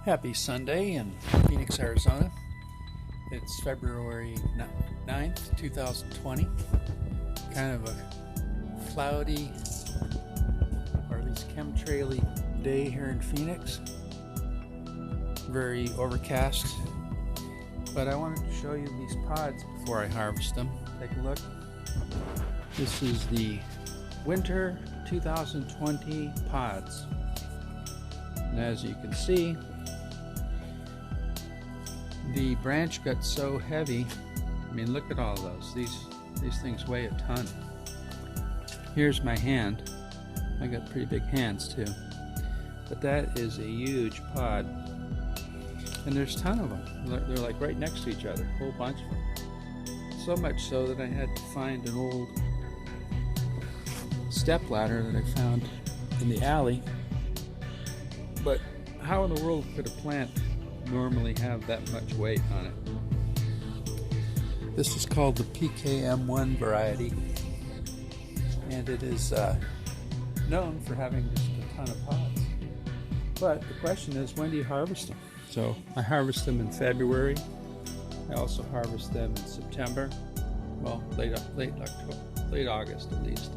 Happy Sunday in Phoenix, Arizona. It's February 9th, 2020. Kind of a cloudy, or at least chemtraily day here in Phoenix. Very overcast. But I wanted to show you these pods before I harvest them. Take a look. This is the winter 2020 pods. And as you can see, the branch got so heavy. I mean, look at all those. These things weigh a ton. Here's my hand. I got pretty big hands too. But that is a huge pod. And there's a ton of them. They're like right next to each other, a whole bunch of them. So much so that I had to find an old step ladder that I found in the alley. But how in the world could a plant normally have that much weight on it? This is called the PKM-1 variety, and it is known for having just a ton of pods. But the question is, when do you harvest them? So I harvest them in February. I also harvest them in September. Well, late October, late August at least.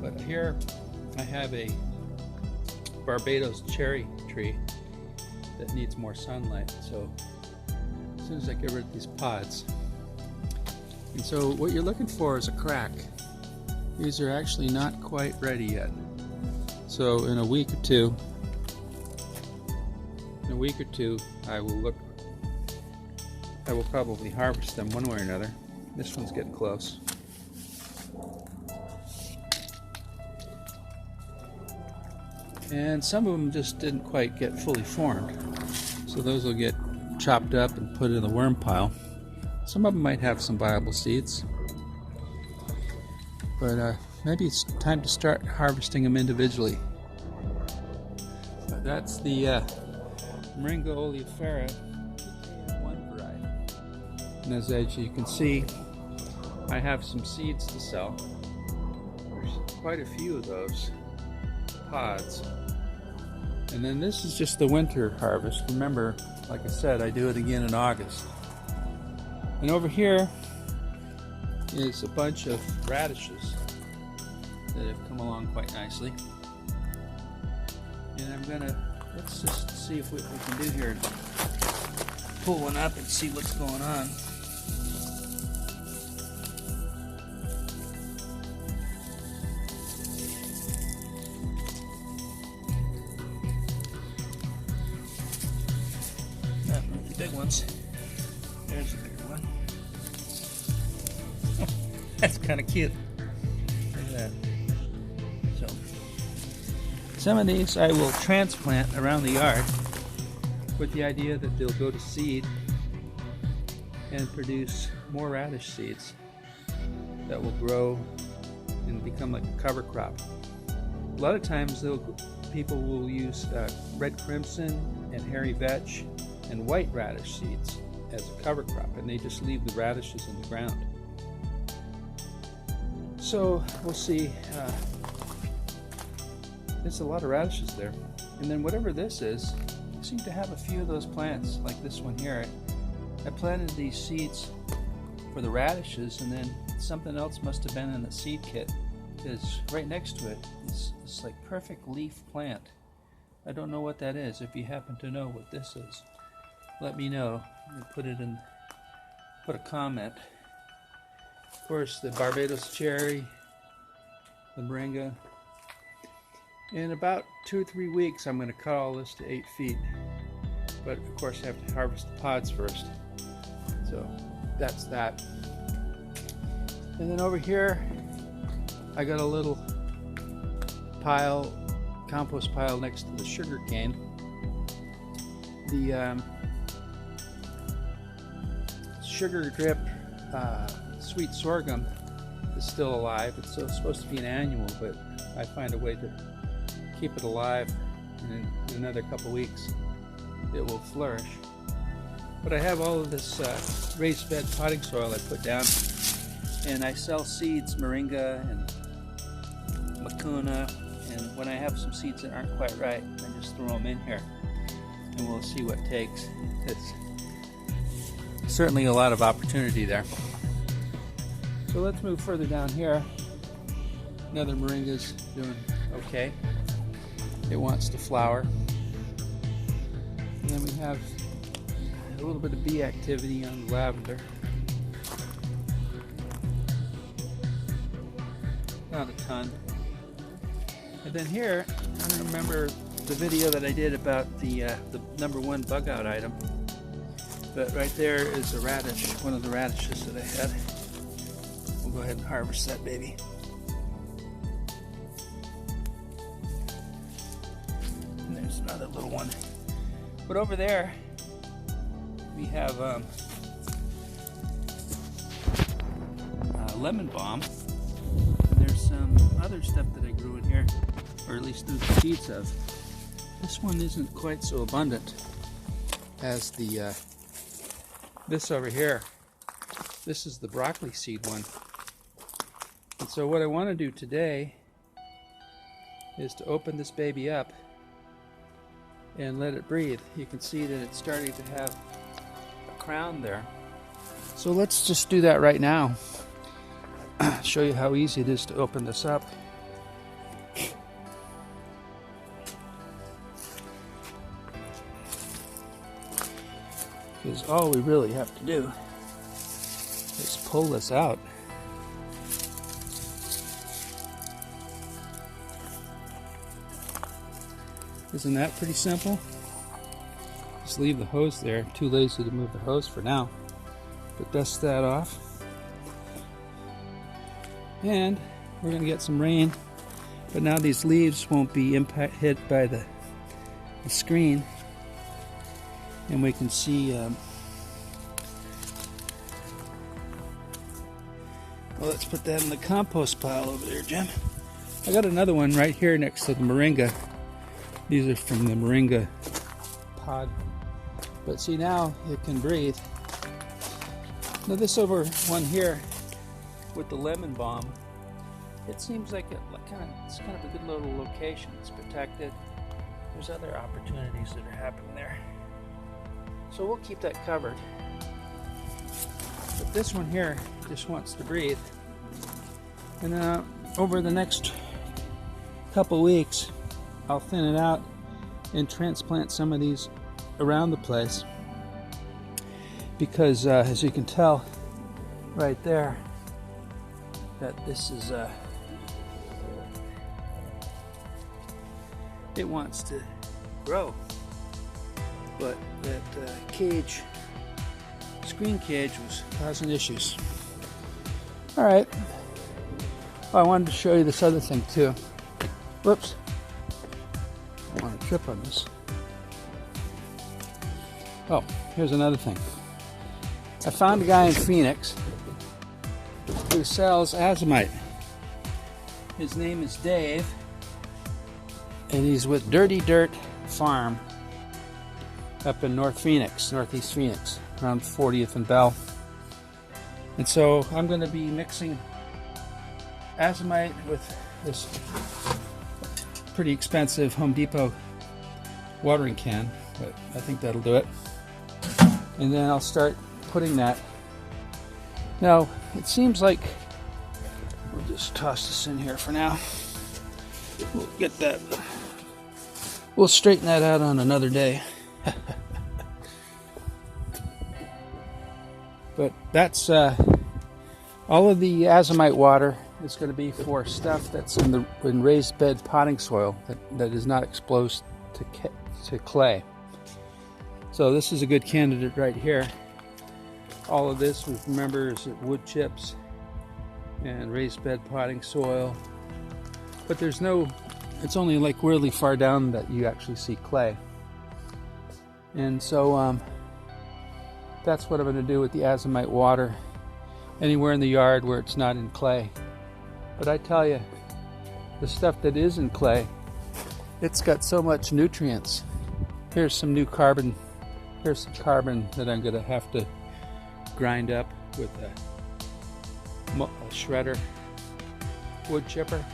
But here I have a Barbados cherry tree that needs more sunlight. So as soon as I get rid of these pods, and so what you're looking for is a crack. These are actually not quite ready yet. So in a week or two, I will probably harvest them one way or another. This one's getting close. And some of them just didn't quite get fully formed. So those will get chopped up and put in the worm pile. Some of them might have some viable seeds. But maybe it's time to start harvesting them individually. But that's the Moringa Oleifera PKM-1 variety. And as you can see, I have some seeds to sell. There's quite a few of those pods. And then this is just the winter harvest. Remember, like I said, I do it again in August. And over here is a bunch of radishes that have come along quite nicely. And let's just see if what we can do here. Pull one up and see what's going on. Big ones. There's a bigger one. Oh, that's kind of cute. Look at that. So, some of these I will transplant around the yard with the idea that they'll go to seed and produce more radish seeds that will grow and become like a cover crop. A lot of times people will use red crimson and hairy vetch and white radish seeds as a cover crop, and they just leave the radishes in the ground. So we'll see. There's a lot of radishes there. And then whatever this is, I seem to have a few of those plants, like this one here. I planted these seeds for the radishes, and then something else must have been in the seed kit, because right next to it is this like perfect leaf plant. I don't know what that is. If you happen to know what this is, let me know and put a comment. Of course, the Barbados cherry, the Moringa. In about 2 or 3 weeks, I'm going to cut all this to 8 feet. But of course, I have to harvest the pods first. So that's that. And then over here, I got a little compost pile next to the sugar cane. The sugar drip sweet sorghum is still alive. It's supposed to be an annual, but I find a way to keep it alive, and in another couple weeks it will flourish. But I have all of this raised bed potting soil I put down, and I sell seeds, Moringa and Mucuna, and when I have some seeds that aren't quite right, I just throw them in here. and we'll see what takes. It's certainly a lot of opportunity there. So let's move further down here. Another moringa's doing okay. It wants to flower. And then we have a little bit of bee activity on the lavender. Not a ton. And then here, I don't remember the video that I did about the #1 bug out item, but right there is a radish, one of the radishes that I had. We'll go ahead and harvest that baby. And there's another little one. But over there, we have lemon balm. And there's some other stuff that I grew in here, or at least threw the seeds of. This one isn't quite so abundant as the this over here. This is the broccoli seed one. And so what I want to do today is to open this baby up and let it breathe. You can see that it's starting to have a crown there. So let's just do that right now. Show you how easy it is to open this up. Because all we really have to do is pull this out. Isn't that pretty simple? Just leave the hose there. I'm too lazy to move the hose for now. But dust that off. And we're going to get some rain. But now these leaves won't be hit by the screen. And we can see, well, let's put that in the compost pile over there, Jim. I got another one right here next to the moringa. These are from the moringa pod. But see, now it can breathe. Now this over one here with the lemon balm, it seems like it's kind of a good little location. It's protected. There's other opportunities that are happening there. So we'll keep that covered. But this one here just wants to breathe. And over the next couple weeks, I'll thin it out and transplant some of these around the place. Because as you can tell right there, that this is, it wants to grow. But that screen cage was causing issues. All right. Oh, I wanted to show you this other thing too. Whoops. I want to trip on this. Oh, here's another thing. I found a guy in Phoenix who sells azomite. His name is Dave, and he's with Dirty Dirt Farm up in Northeast Phoenix, around 40th and Bell. And so I'm going to be mixing azomite with this pretty expensive Home Depot watering can, but I think that'll do it. And then I'll start putting that. Now, it seems like we'll just toss this in here for now. We'll get that. We'll straighten that out on another day. But that's all of the azomite water is going to be for stuff that's in raised bed potting soil that is not exposed to clay. So this is a good candidate right here. All of this, remember, is wood chips and raised bed potting soil. But there's no, it's only like really far down that you actually see clay. And so that's what I'm going to do with the azomite water, anywhere in the yard where it's not in clay. But I tell you, the stuff that is in clay, it's got so much nutrients. Here's some new carbon. Here's some carbon that I'm going to have to grind up with a shredder, wood chipper.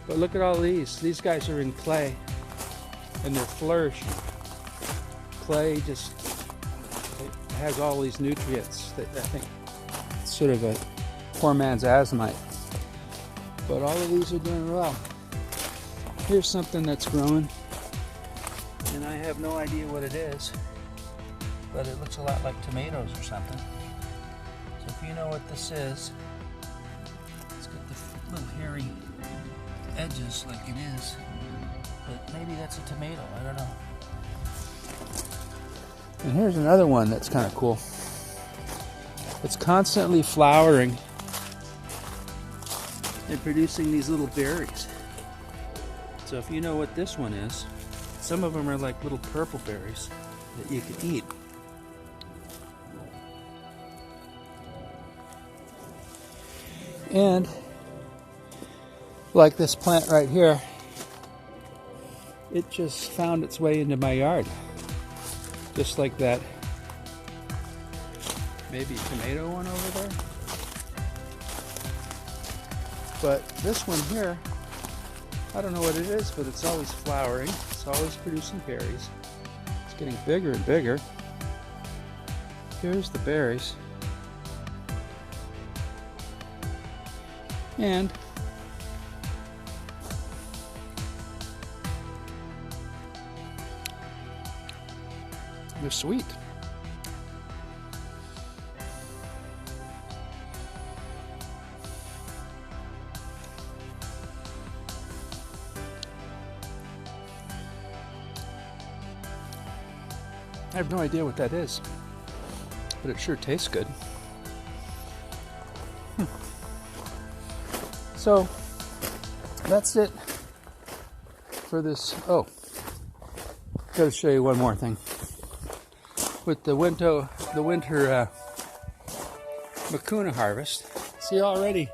But look at all these. These guys are in clay. and they're flourishing. Clay just has all these nutrients that I think it's sort of a poor man's azomite. But all of these are doing well. Here's something that's growing, and I have no idea what it is, but it looks a lot like tomatoes or something. So if you know what this is, it's got the little hairy edges like it is, but maybe that's a tomato, I don't know. And here's another one that's kind of cool. It's constantly flowering and producing these little berries. So if you know what this one is, some of them are like little purple berries that you can eat. And like this plant right here, it just found its way into my yard. Just like that maybe tomato one over there. But this one here, I don't know what it is, but it's always flowering. It's always producing berries. It's getting bigger and bigger. Here's the berries. And they're sweet. I have no idea what that is, but it sure tastes good. So that's it for this. Oh, gotta show you one more thing. With the winter Mucuna harvest, see already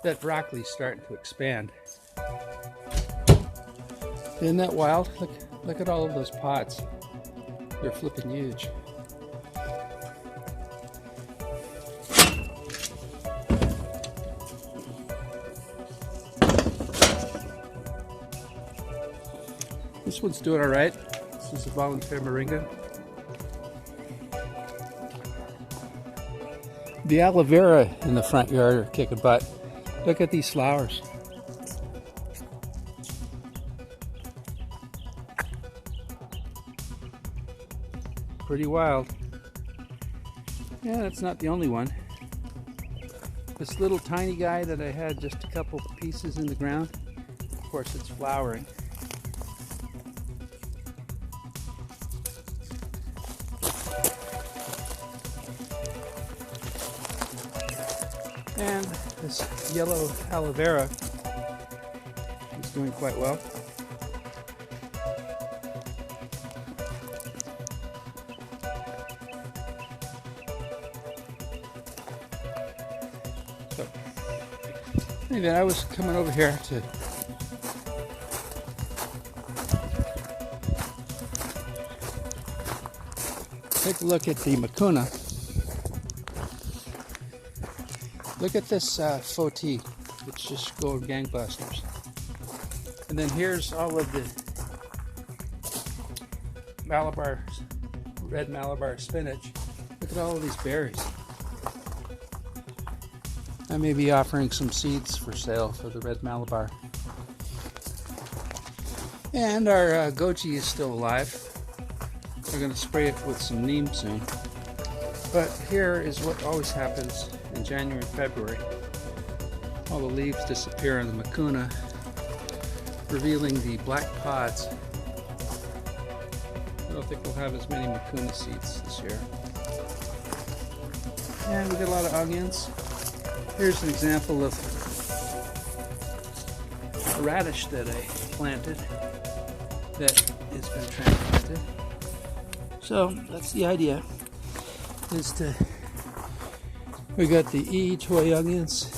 that broccoli's starting to expand. Isn't that wild? Look at all of those pods. They're flipping huge. This one's doing all right. This is a volunteer moringa. The aloe vera in the front yard are kicking butt. Look at these flowers. Pretty wild. Yeah, that's not the only one. This little tiny guy that I had just a couple pieces in the ground, of course it's flowering. And this yellow aloe vera is doing quite well. So, anyway, I was coming over here to take a look at the Mucuna. Look at this faux tea. It's just going gangbusters. And then here's all of the Malabar, red Malabar spinach. Look at all of these berries. I may be offering some seeds for sale for the red Malabar. And our goji is still alive. We're going to spray it with some neem soon. But here is what always happens in January and February. All the leaves disappear on the Mucuna, revealing the black pods. I don't think we'll have as many Mucuna seeds this year. And we got a lot of onions. Here's an example of a radish that I planted that has been transplanted. So that's the idea, is to, we got the E toy onions,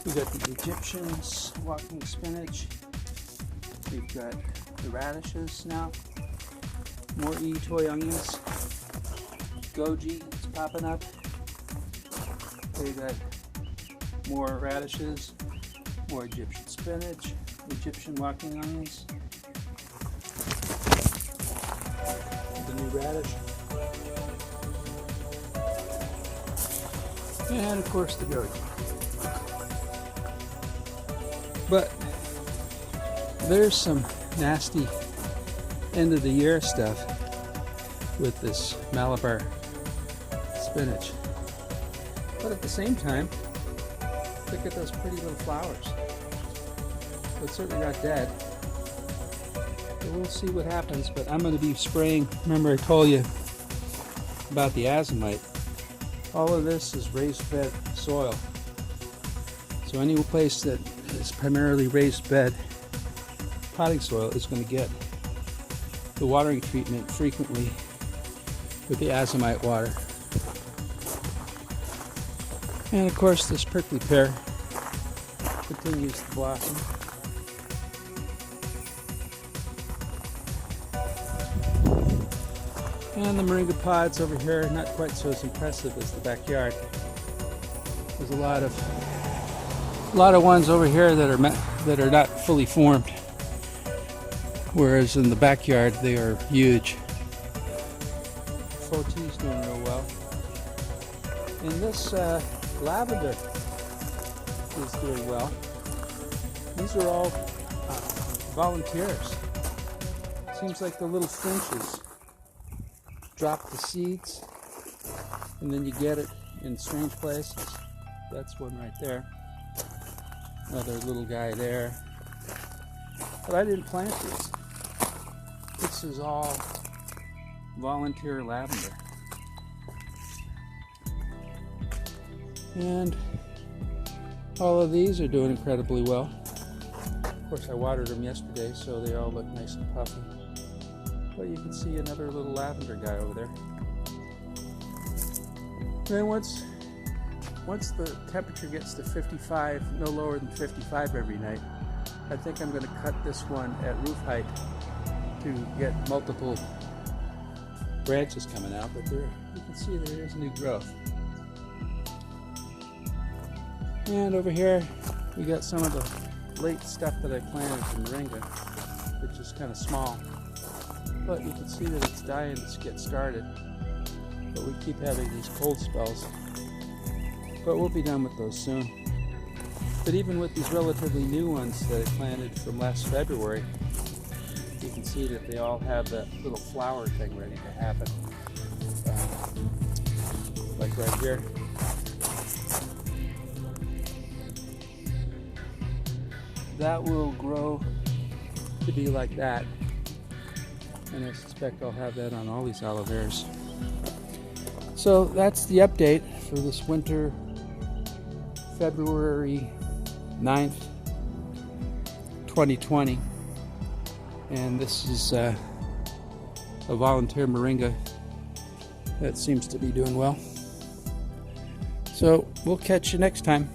we got the Egyptian walking spinach, we've got the radishes now, more E toy onions, goji is popping up, we got more radishes, more Egyptian spinach, Egyptian walking onions, radish. And of course the goat. But there's some nasty end of the year stuff with this Malabar spinach. But at the same time, look at those pretty little flowers. So it's certainly not dead. So we'll see what happens, but I'm going to be spraying. Remember I told you about the azomite. All of this is raised bed soil. So any place that is primarily raised bed potting soil is going to get the watering treatment frequently with the azomite water. And of course this prickly pear continues to blossom. And the moringa pods over here are not quite so as impressive as the backyard. There's a lot of ones over here that are not fully formed, whereas in the backyard they are huge. Tea's doing real well. And this lavender is doing well. These are all volunteers. Seems like the little finches drop the seeds and then you get it in strange places. That's one right there. Another little guy there. But I didn't plant these. This is all volunteer lavender. And all of these are doing incredibly well. Of course I watered them yesterday, so they all look nice and puffy. But you can see another little lavender guy over there. Then once the temperature gets to 55, no lower than 55 every night, I think I'm going to cut this one at roof height to get multiple branches coming out. But there, you can see there is new growth. And over here we got some of the late stuff that I planted from Moringa, which is kind of small. But you can see that it's dying to get started. But we keep having these cold spells. But we'll be done with those soon. But even with these relatively new ones that I planted from last February, you can see that they all have that little flower thing ready to happen. Like right here. That will grow to be like that. And I suspect I'll have that on all these aloe veras. So that's the update for this winter, February 9th, 2020. And this is a volunteer moringa that seems to be doing well. So we'll catch you next time.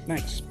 Thanks.